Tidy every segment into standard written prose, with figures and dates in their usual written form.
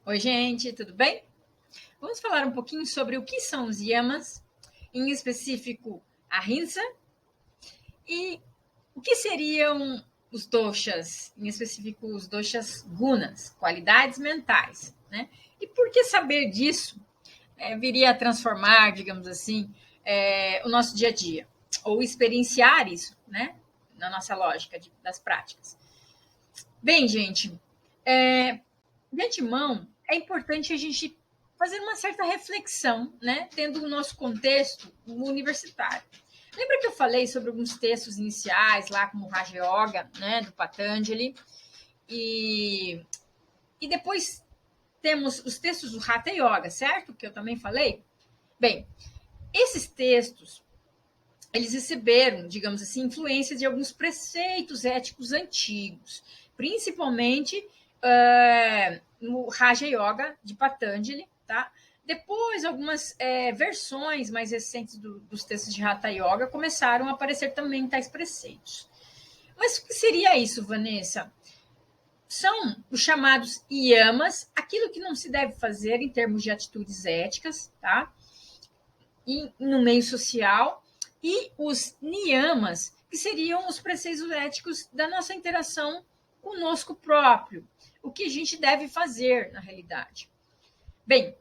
Oi, gente, tudo bem? Vamos falar um pouquinho sobre o que são os yamas, em específico a Ahimsa, e o que seriam os doshas, em específico os doshas gunas, qualidades mentais, né? E por que saber disso viria a transformar, digamos assim, o nosso dia a dia, ou experienciar isso, né? Na nossa lógica das práticas. Bem, gente, de antemão, é importante a gente fazer uma certa reflexão, né, tendo o nosso contexto universitário. Lembra que eu falei sobre alguns textos iniciais, lá como Raja Yoga, né, do Patanjali, e, e depois temos os textos do Hatha Yoga, certo? Que eu também falei. Bem, esses textos, eles receberam, digamos assim, influência de alguns preceitos éticos antigos, principalmente no Raja Yoga de Patanjali, tá? Depois, algumas versões mais recentes dos textos de Hatha Yoga começaram a aparecer também tais preceitos. Mas o que seria isso, Vanessa? São os chamados yamas, aquilo que não se deve fazer em termos de atitudes éticas, tá? E no meio social, e os niyamas, que seriam os preceitos éticos da nossa interação conosco próprio, o que a gente deve fazer na realidade. Bem,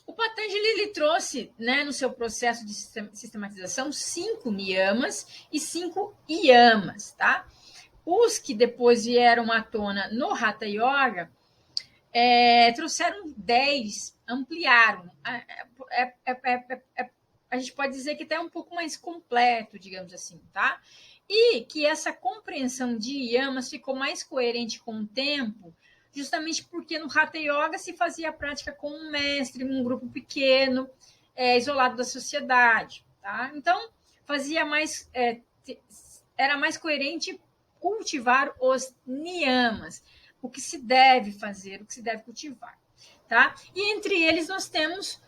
o Patanjali ele trouxe, né, no seu processo de sistematização 5 niyamas e 5 yamas, tá? Os que depois vieram à tona no Hatha Yoga trouxeram 10, ampliaram. A gente pode dizer que até é um pouco mais completo, digamos assim, tá? E que essa compreensão de yamas ficou mais coerente com o tempo, justamente porque no Hatha Yoga se fazia a prática com um mestre, um grupo pequeno, isolado da sociedade, tá? Então, fazia mais, era mais coerente cultivar os niyamas, o que se deve fazer, o que se deve cultivar, tá? E entre eles nós temos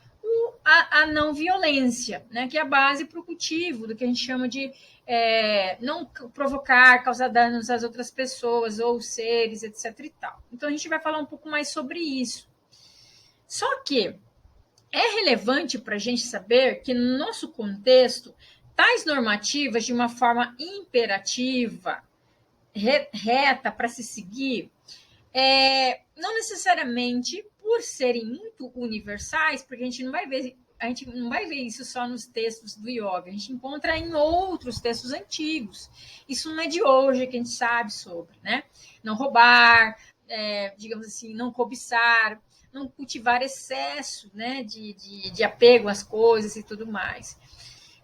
a não violência, né, que é a base para o cultivo do que a gente chama de não provocar, causar danos às outras pessoas ou seres, etc. e tal. Então a gente vai falar um pouco mais sobre isso. Só que é relevante para a gente saber que no nosso contexto, tais normativas de uma forma imperativa, reta para se seguir, não necessariamente por serem muito universais, porque a gente não vai ver isso só nos textos do yoga, a gente encontra em outros textos antigos. Isso não é de hoje que a gente sabe sobre, né? Não roubar, digamos assim, não cobiçar, não cultivar excesso, né, de apego às coisas e tudo mais.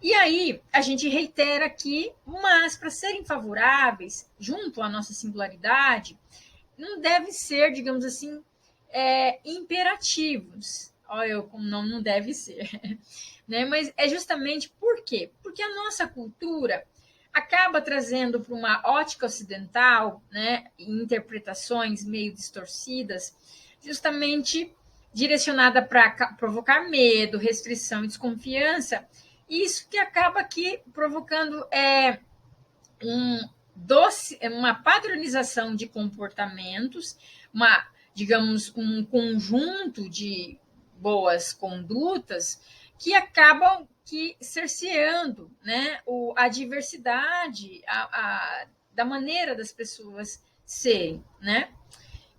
E aí, a gente reitera aqui, mas para serem favoráveis, junto à nossa singularidade, não devem ser, digamos assim, imperativos. Olha, eu como não deve ser. Né? Mas é justamente por quê? Porque a nossa cultura acaba trazendo para uma ótica ocidental, né, interpretações meio distorcidas, justamente direcionada para provocar medo, restrição e desconfiança, e isso que acaba aqui provocando uma padronização de comportamentos, digamos, um conjunto de boas condutas que acabam cerceando, né, a diversidade da maneira das pessoas serem, né?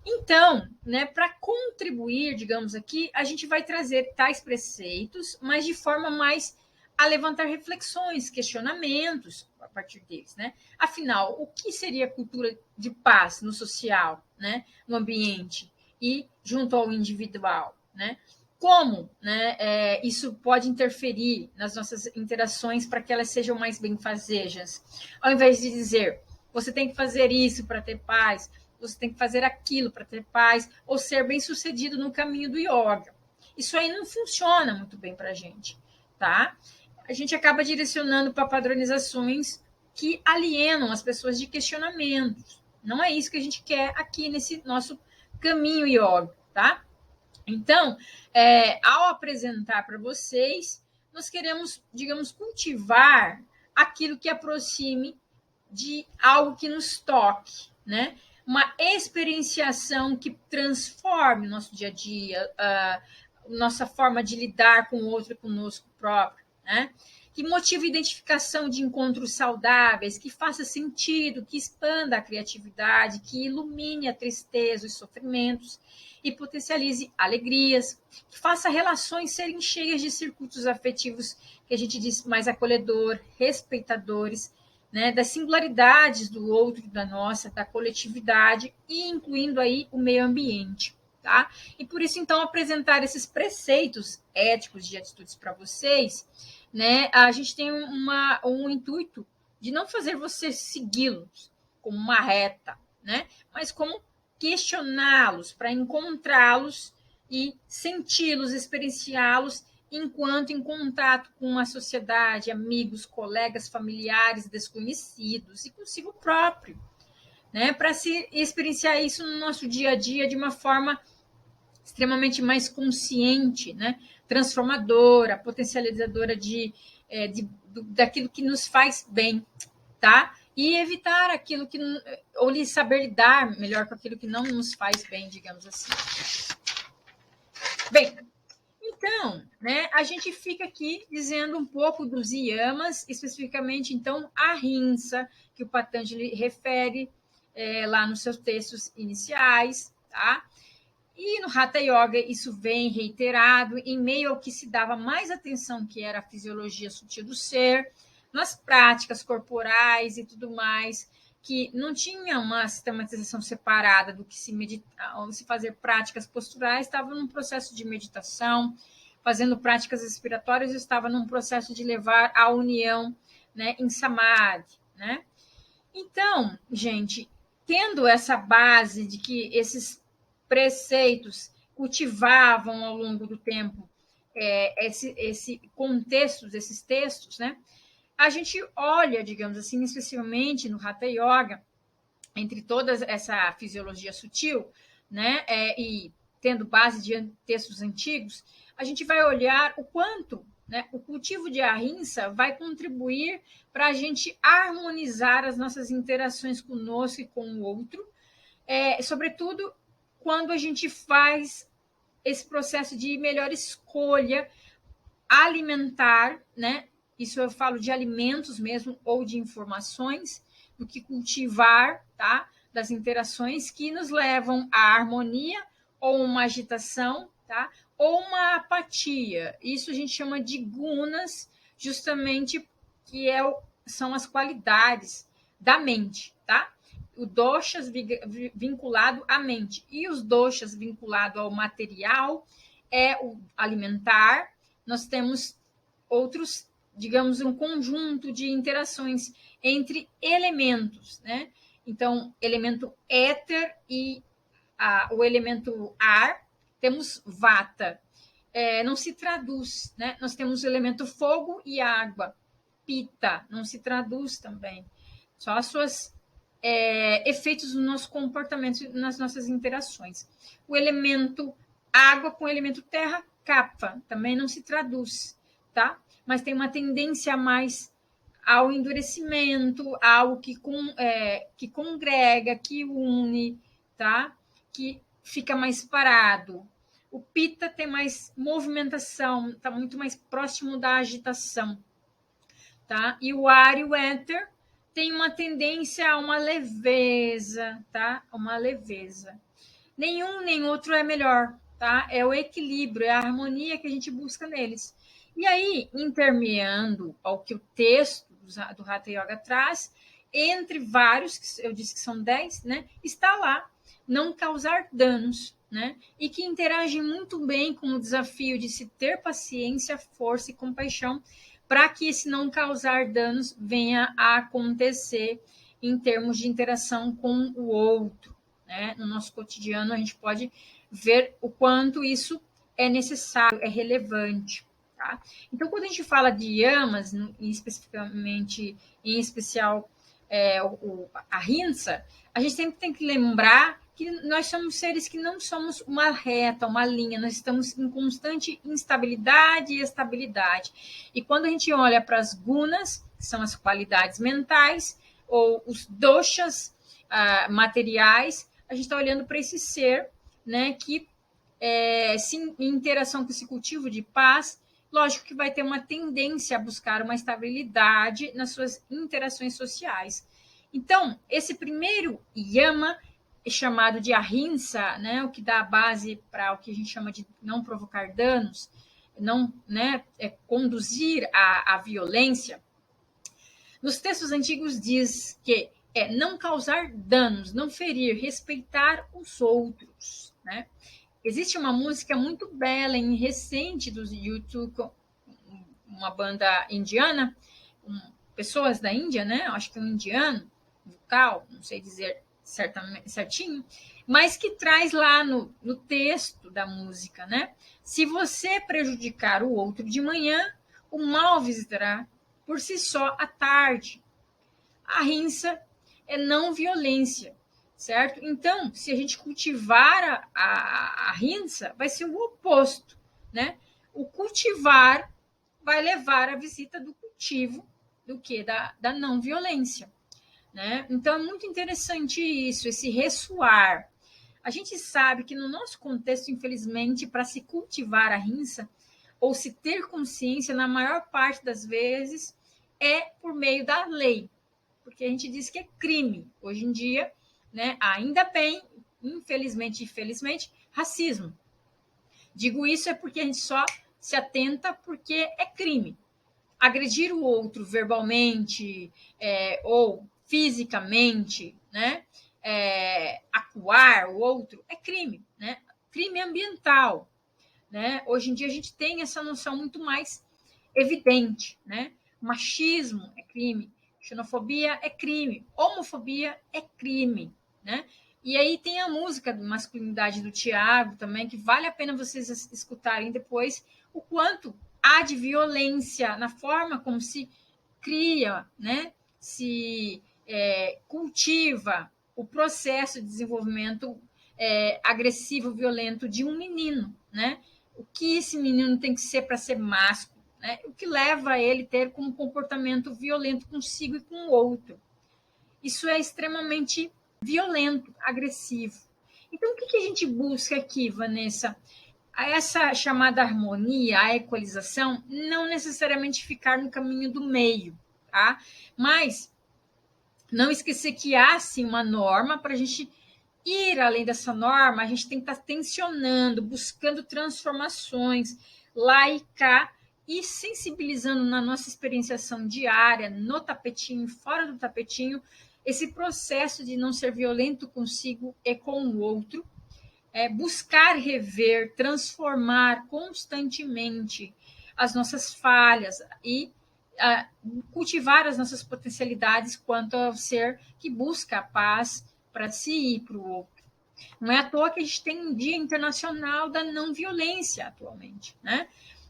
Então, né, para contribuir, digamos aqui, a gente vai trazer tais preceitos, mas de forma mais a levantar reflexões, questionamentos a partir deles, né? Afinal, o que seria cultura de paz no social, né, no ambiente e junto ao individual, né? Como, né, isso pode interferir nas nossas interações para que elas sejam mais benfazejas? Ao invés de dizer, você tem que fazer isso para ter paz, você tem que fazer aquilo para ter paz, ou ser bem-sucedido no caminho do yoga. Isso aí não funciona muito bem para a gente, tá? A gente acaba direcionando para padronizações que alienam as pessoas de questionamentos. Não é isso que a gente quer aqui nesse nosso caminho yoga, tá? Então, ao apresentar para vocês, nós queremos, digamos, cultivar aquilo que aproxime de algo que nos toque, né? uma experienciação que transforme o nosso dia a dia, nossa forma de lidar com o outro e conosco próprio, né? Que motive a identificação de encontros saudáveis, que faça sentido, que expanda a criatividade, que ilumine a tristeza, os sofrimentos e potencialize alegrias, que faça relações serem cheias de circuitos afetivos, que a gente diz mais acolhedor, respeitadores, né, das singularidades do outro, da nossa, da coletividade, e incluindo aí o meio ambiente. Tá? E por isso, então, apresentar esses preceitos éticos de atitudes para vocês, né? A gente tem um intuito de não fazer você segui-los como uma reta, né? Mas como questioná-los, para encontrá-los e senti-los, experienciá-los enquanto em contato com a sociedade, amigos, colegas, familiares, desconhecidos e consigo próprio, né? Para se experienciar isso no nosso dia a dia de uma forma extremamente mais consciente, né? Transformadora, potencializadora daquilo que nos faz bem, tá? E evitar aquilo que, ou saber lidar melhor com aquilo que não nos faz bem, digamos assim. Bem, então, né, a gente fica aqui dizendo um pouco dos yamas, especificamente, então, a Ahimsa, que o Patanjali refere lá nos seus textos iniciais, tá? E no Hatha Yoga isso vem reiterado em meio ao que se dava mais atenção, que era a fisiologia sutil do ser, nas práticas corporais e tudo mais, que não tinha uma sistematização separada do que se fazer práticas posturais, estava num processo de meditação, fazendo práticas respiratórias, estava num processo de levar à união, né, em Samadhi, né? Então, gente, tendo essa base de que esses preceitos cultivavam ao longo do tempo esse contexto desses textos, né? A gente olha, digamos assim, especificamente no Hatha Yoga, entre toda essa fisiologia sutil, né? E tendo base de textos antigos, a gente vai olhar o quanto, né, o cultivo de Ahimsa vai contribuir para a gente harmonizar as nossas interações conosco e com o outro, sobretudo quando a gente faz esse processo de melhor escolha alimentar, né? Isso eu falo de alimentos mesmo, ou de informações, do que cultivar, tá? Das interações que nos levam à harmonia, ou uma agitação, tá? Ou uma apatia. Isso a gente chama de gunas, justamente que são as qualidades da mente, tá? O doshas vinculado à mente e os doshas vinculado ao material é o alimentar. Nós temos outros, digamos, um conjunto de interações entre elementos, né? Então, elemento éter e o elemento ar, temos vata. Não se traduz, né? Nós temos o elemento fogo e água, pita, não se traduz também. Só as suas efeitos no nosso comportamento, nas nossas interações. O elemento água com o elemento terra, kapha, também não se traduz, tá? Mas tem uma tendência mais ao endurecimento, algo que congrega, que une, tá? Que fica mais parado. O pita tem mais movimentação, está muito mais próximo da agitação, tá? E o ar e o éter tem uma tendência a uma leveza, tá? Uma leveza. Nenhum nem outro é melhor, tá? É o equilíbrio, é a harmonia que a gente busca neles. E aí, intermeando ao que o texto do Hatha Yoga traz, entre vários, que eu disse que são 10, né? Está lá, não causar danos, né? E que interagem muito bem com o desafio de se ter paciência, força e compaixão, para que esse não causar danos venha a acontecer em termos de interação com o outro, né? No nosso cotidiano, a gente pode ver o quanto isso é necessário, é relevante. Tá? Então, quando a gente fala de yamas, em especial a Ahimsa, a gente sempre tem que lembrar que nós somos seres que não somos uma reta, uma linha, nós estamos em constante instabilidade e estabilidade. E quando a gente olha para as gunas, que são as qualidades mentais, ou os doshas, materiais, a gente está olhando para esse ser, né, que sim, em interação com esse cultivo de paz, lógico que vai ter uma tendência a buscar uma estabilidade nas suas interações sociais. Então, esse primeiro yama é chamado de ahimsa, né, o que dá a base para o que a gente chama de não provocar danos, não, né, conduzir à violência. Nos textos antigos diz que é não causar danos, não ferir, respeitar os outros, né? Existe uma música muito bela e recente do YouTube, uma banda indiana, pessoas da Índia, né? Acho que é um indiano, vocal, não sei dizer certinho, mas que traz lá no texto da música, né? Se você prejudicar o outro de manhã, o mal visitará por si só à tarde. A rinça é não violência, certo? Então, se a gente cultivar a rinça, vai ser o oposto, né? O cultivar vai levar à visita do cultivo do que? Da não violência, né? Então, é muito interessante isso, esse ressoar. A gente sabe que no nosso contexto, infelizmente, para se cultivar a rinça, ou se ter consciência, na maior parte das vezes, é por meio da lei, porque a gente diz que é crime. Hoje em dia, né, ainda bem, infelizmente, racismo. Digo isso é porque a gente só se atenta porque é crime. Agredir o outro verbalmente ou fisicamente, né, acuar o outro, é crime, né? Crime ambiental, né? Hoje em dia a gente tem essa noção muito mais evidente, né? Machismo é crime, xenofobia é crime, homofobia é crime, né? E aí tem a música de masculinidade do Tiago também, que vale a pena vocês escutarem depois o quanto há de violência na forma como se cria, né? Se cultiva o processo de desenvolvimento agressivo, violento de um menino, né? O que esse menino tem que ser para ser másculo, né? O que leva a ele ter como comportamento violento consigo e com o outro. Isso é extremamente violento, agressivo. Então, o que a gente busca aqui, Vanessa? Essa chamada harmonia, a equalização, não necessariamente ficar no caminho do meio, tá? Mas não esquecer que há sim uma norma para a gente ir além dessa norma, a gente tem que estar tensionando, buscando transformações lá e cá e sensibilizando na nossa experienciação diária, no tapetinho, fora do tapetinho, esse processo de não ser violento consigo e com o outro, buscar rever, transformar constantemente as nossas falhas e cultivar as nossas potencialidades quanto ao ser que busca a paz para si e para o outro. Não é à toa que a gente tem um Dia Internacional da Não Violência atualmente, né?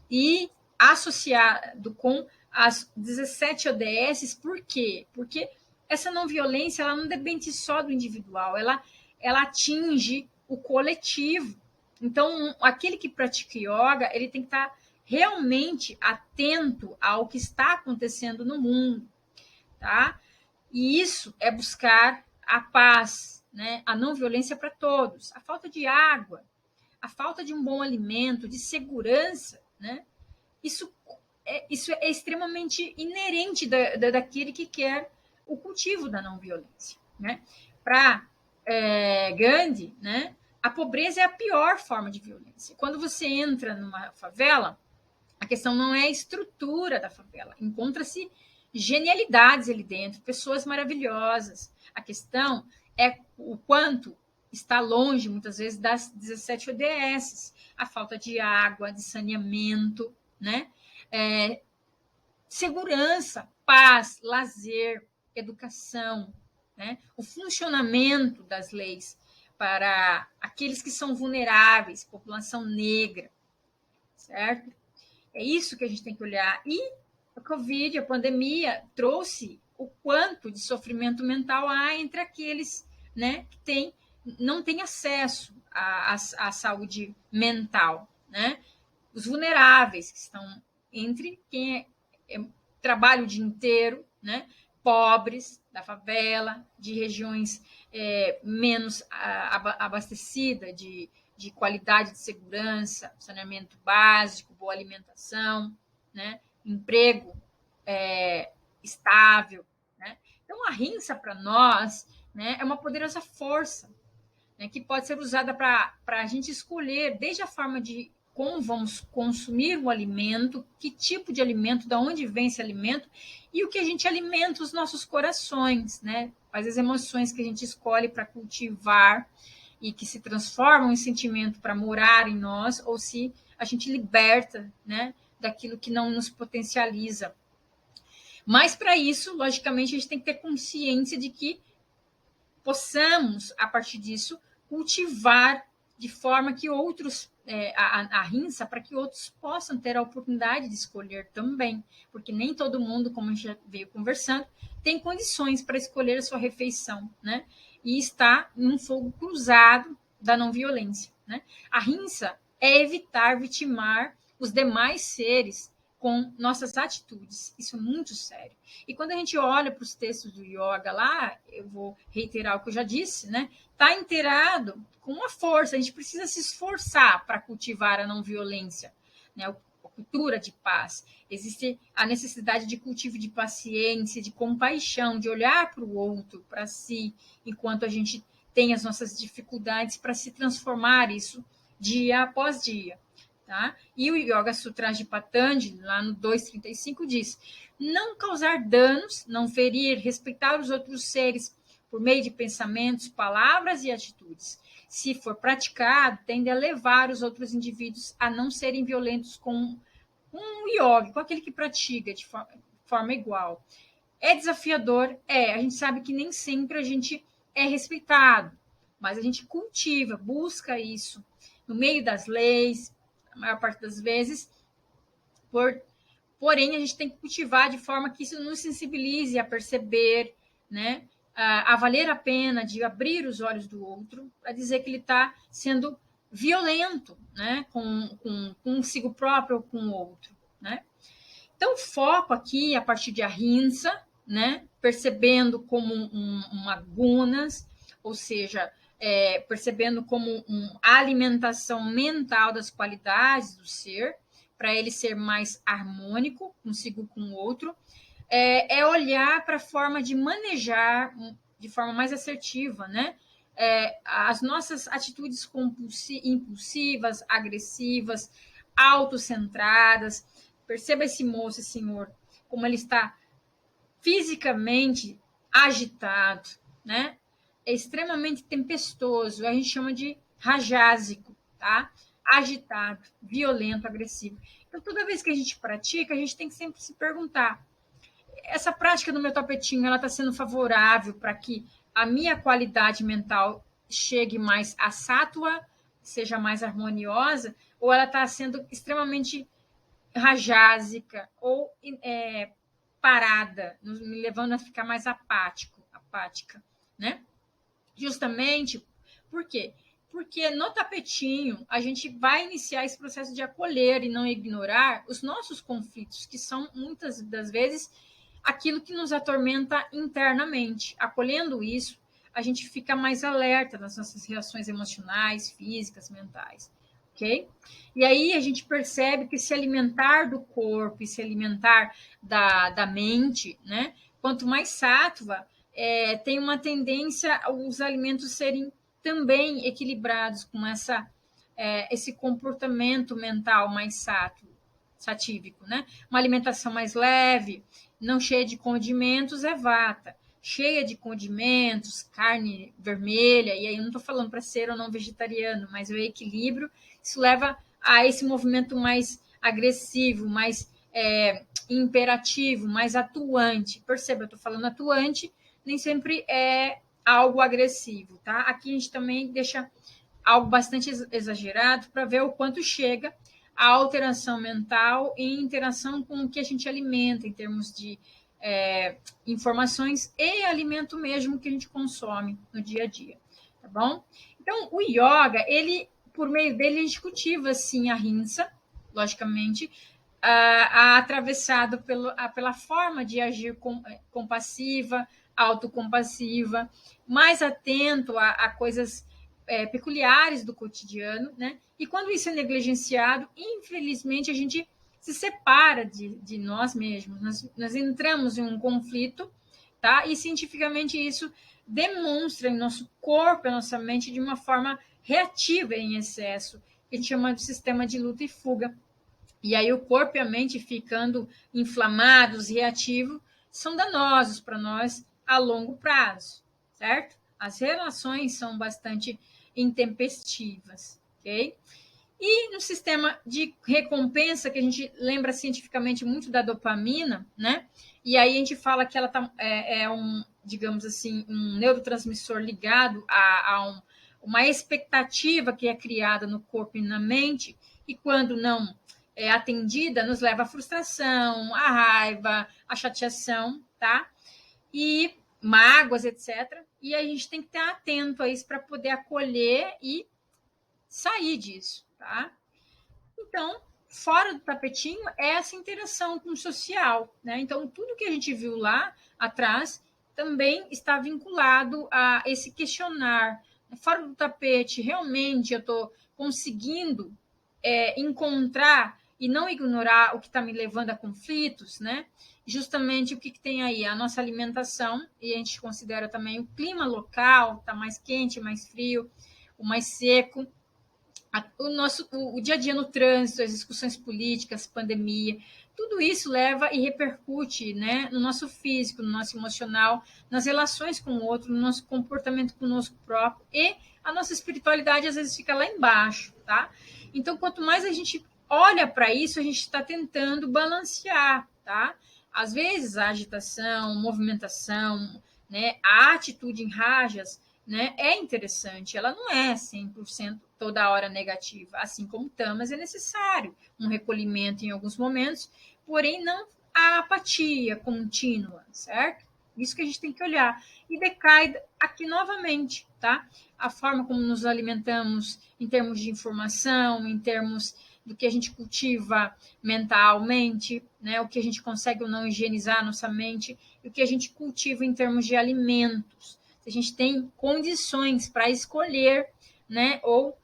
E associado com as 17 ODS, por quê? Porque essa não violência ela não depende só do individual, ela atinge o coletivo. Então, aquele que pratica yoga, ele tem que estar realmente atento ao que está acontecendo no mundo, tá? E isso é buscar a paz, né? A não violência para todos. A falta de água, a falta de um bom alimento, de segurança, né? Isso é extremamente inerente daquele que quer o cultivo da não violência, né? Para Gandhi, né? A pobreza é a pior forma de violência. Quando você entra numa favela, a questão não é a estrutura da favela, encontra-se genialidades ali dentro, pessoas maravilhosas. A questão é o quanto está longe, muitas vezes, das 17 ODS, a falta de água, de saneamento, né? Segurança, paz, lazer, educação, né? O funcionamento das leis para aqueles que são vulneráveis, população negra, certo? É isso que a gente tem que olhar. E a Covid, a pandemia, trouxe o quanto de sofrimento mental há entre aqueles, né, que não têm acesso à saúde mental, né? Os vulneráveis, que estão entre quem trabalha o dia inteiro, né? pobres, da favela, de regiões menos abastecidas, de qualidade de segurança, saneamento básico, boa alimentação, né? Emprego estável. Né? Então, a rinça, para nós, né, é uma poderosa força, né, que pode ser usada para a gente escolher desde a forma de como vamos consumir o alimento, que tipo de alimento, de onde vem esse alimento, e o que a gente alimenta os nossos corações, né? As emoções que a gente escolhe para cultivar e que se transformam em sentimento para morar em nós, ou se a gente liberta, né, daquilo que não nos potencializa. Mas para isso, logicamente, a gente tem que ter consciência de que possamos, a partir disso, cultivar de forma que outros, a rinça, para que outros possam ter a oportunidade de escolher também, porque nem todo mundo, como a gente já veio conversando, tem condições para escolher a sua refeição, né? E está num fogo cruzado da não violência, né? A rinça é evitar vitimar os demais seres com nossas atitudes. Isso é muito sério. E quando a gente olha para os textos do yoga lá, eu vou reiterar o que eu já disse, né? Está inteirado com uma força. A gente precisa se esforçar para cultivar a não violência, né? A cultura de paz. Existe a necessidade de cultivo de paciência, de compaixão, de olhar para o outro, para si, enquanto a gente tem as nossas dificuldades para se transformar isso dia após dia. Tá? E o Yoga Sutra de Patanjali, lá no 235, diz: não causar danos, não ferir, respeitar os outros seres por meio de pensamentos, palavras e atitudes. Se for praticado, tende a levar os outros indivíduos a não serem violentos com um yogi, com aquele que pratica de forma igual. É desafiador? A gente sabe que nem sempre a gente é respeitado, mas a gente cultiva, busca isso no meio das leis, a maior parte das vezes, porém a gente tem que cultivar de forma que isso nos sensibilize a perceber, né, a valer a pena de abrir os olhos do outro, a dizer que ele está sendo violento, né, com consigo próprio ou com o outro, né? Então, o foco aqui, a partir de ahimsa, né, percebendo como uma gunas, ou seja, percebendo como uma alimentação mental das qualidades do ser, para ele ser mais harmônico consigo com o outro, olhar para a forma de manejar de forma mais assertiva, né? As nossas atitudes impulsivas, agressivas, autocentradas. Perceba esse moço, esse senhor, como ele está fisicamente agitado, né? É extremamente tempestuoso, a gente chama de rajásico, tá? Agitado, violento, agressivo. Então, toda vez que a gente pratica, a gente tem que sempre se perguntar: essa prática do meu tapetinho, ela está sendo favorável para que a minha qualidade mental chegue mais a sátua, seja mais harmoniosa, ou ela está sendo extremamente rajásica ou parada, me levando a ficar mais apática, né? Justamente, por quê? Porque no tapetinho a gente vai iniciar esse processo de acolher e não ignorar os nossos conflitos, que são muitas das vezes aquilo que nos atormenta internamente. Acolhendo isso, a gente fica mais alerta nas nossas reações emocionais, físicas, mentais. Ok? E aí a gente percebe que se alimentar do corpo e se alimentar da mente, né? Quanto mais sáttva, tem uma tendência os alimentos serem também equilibrados com esse comportamento mental mais satívico, né? Uma alimentação mais leve, não cheia de condimentos, é vata. Cheia de condimentos, carne vermelha, e aí eu não estou falando para ser ou não vegetariano, mas o equilíbrio, isso leva a esse movimento mais agressivo, mais imperativo, mais atuante. Perceba, eu estou falando atuante, nem sempre é algo agressivo, tá? Aqui a gente também deixa algo bastante exagerado para ver o quanto chega a alteração mental em interação com o que a gente alimenta, em termos de informações e alimento mesmo que a gente consome no dia a dia, tá bom? Então, o yoga, por meio dele, a gente cultiva, sim, a rinsa, logicamente, atravessado pela forma de agir compassiva, autocompassiva, mais atento a coisas peculiares do cotidiano, né? E quando isso é negligenciado, infelizmente a gente se separa de nós mesmos. Nós entramos em um conflito, tá? E cientificamente isso demonstra em nosso corpo, em nossa mente, de uma forma reativa em excesso, que a gente chama de sistema de luta e fuga. E aí o corpo e a mente ficando inflamados, reativos, são danosos para nós a longo prazo, certo? As relações são bastante intempestivas, ok? E no sistema de recompensa, que a gente lembra cientificamente muito da dopamina, né? E aí a gente fala que ela é um, digamos assim, um neurotransmissor ligado a uma expectativa que é criada no corpo e na mente, e quando não é atendida, nos leva à frustração, à raiva, à chateação, tá? E mágoas, etc. E a gente tem que estar atento a isso para poder acolher e sair disso, tá? Então, fora do tapetinho é essa interação com o social, né? Então, tudo que a gente viu lá atrás também está vinculado a esse questionar. Fora do tapete, realmente eu estou conseguindo encontrar e não ignorar o que está me levando a conflitos, né? Justamente o que tem aí? A nossa alimentação, e a gente considera também o clima local, está mais quente, mais frio, o mais seco, o dia a dia no trânsito, as discussões políticas, pandemia, tudo isso leva e repercute, né, no nosso físico, no nosso emocional, nas relações com o outro, no nosso comportamento conosco próprio, e a nossa espiritualidade às vezes fica lá embaixo, tá? Então, quanto mais a gente olha para isso, a gente está tentando balancear, tá? Às vezes a agitação, movimentação, né, a atitude em rajas, né, é interessante, ela não é 100% toda hora negativa, assim como tamas é necessário um recolhimento em alguns momentos, porém não a apatia contínua, certo? Isso que a gente tem que olhar. E decai aqui novamente, tá? A forma como nos alimentamos em termos de informação, em termos do que a gente cultiva mentalmente, né? O que a gente consegue ou não higienizar nossa mente, e o que a gente cultiva em termos de alimentos. Se a gente tem condições para escolher, né? Ou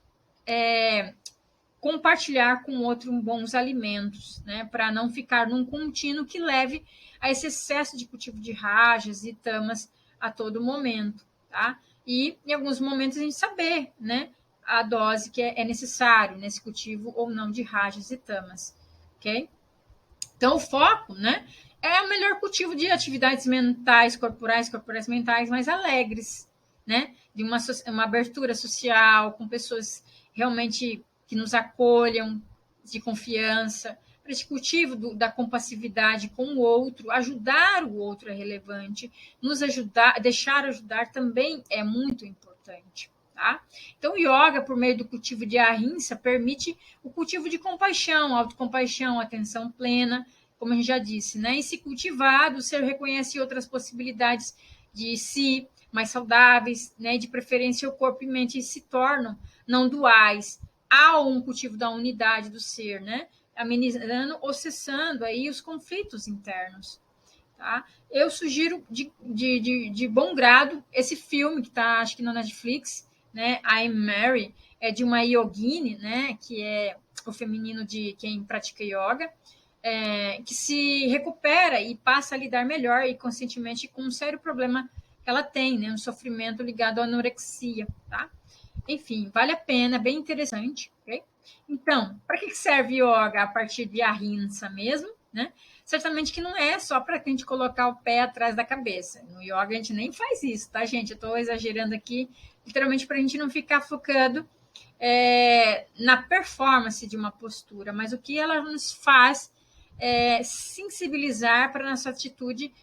compartilhar com outro bons alimentos, né? Para não ficar num contínuo que leve a esse excesso de cultivo de rajas e tamas a todo momento, tá? E em alguns momentos a gente saber, né? A dose que é necessário nesse cultivo ou não de rajas e tamas, ok? Então, o foco, né? É o melhor cultivo de atividades mentais, corporais mentais mais alegres, né? De uma abertura social, com pessoas realmente que nos acolham, de confiança, para esse cultivo da compassividade com o outro, ajudar o outro é relevante, nos ajudar, deixar ajudar também é muito importante. Tá? Então, o yoga, por meio do cultivo de ahimsa, permite o cultivo de compaixão, autocompaixão, atenção plena, como a gente já disse, né? E se cultivado, o ser reconhece outras possibilidades de si, mais saudáveis, né? De preferência, o corpo e mente se tornam não duais. Há um cultivo da unidade do ser, né? Amenizando ou cessando aí os conflitos internos. Tá? Eu sugiro de bom grado esse filme que está, acho que na Netflix, né? I'm Mary, é de uma yogini, né? Que é o feminino de quem pratica yoga, que se recupera e passa a lidar melhor e conscientemente com um sério problema que ela tem, né? Um sofrimento ligado à anorexia, tá? Enfim, vale a pena, bem interessante, ok? Então, para que serve yoga a partir de ahimsa mesmo, né? Certamente que não é só para a gente colocar o pé atrás da cabeça. No yoga a gente nem faz isso, tá, gente? Eu estou exagerando aqui, literalmente para a gente não ficar focando na performance de uma postura, mas o que ela nos faz sensibilizar para a nossa atitude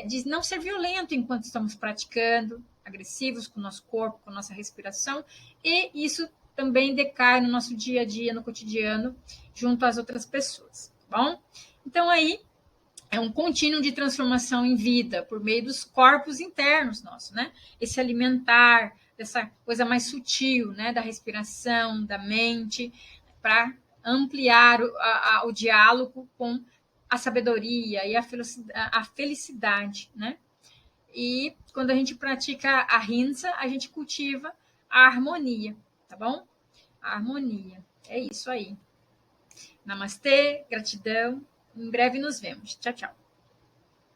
de não ser violento enquanto estamos praticando, agressivos com o nosso corpo, com a nossa respiração, e isso também decai no nosso dia a dia, no cotidiano, junto às outras pessoas, tá bom? Então, aí, é um contínuo de transformação em vida, por meio dos corpos internos nossos, né? Esse alimentar, dessa coisa mais sutil, né? Da respiração, da mente, para ampliar o diálogo com a sabedoria e a felicidade, né? E quando a gente pratica a Ahimsa, a gente cultiva a harmonia, tá bom? A harmonia. É isso aí. Namastê, gratidão. Em breve nos vemos. Tchau, tchau.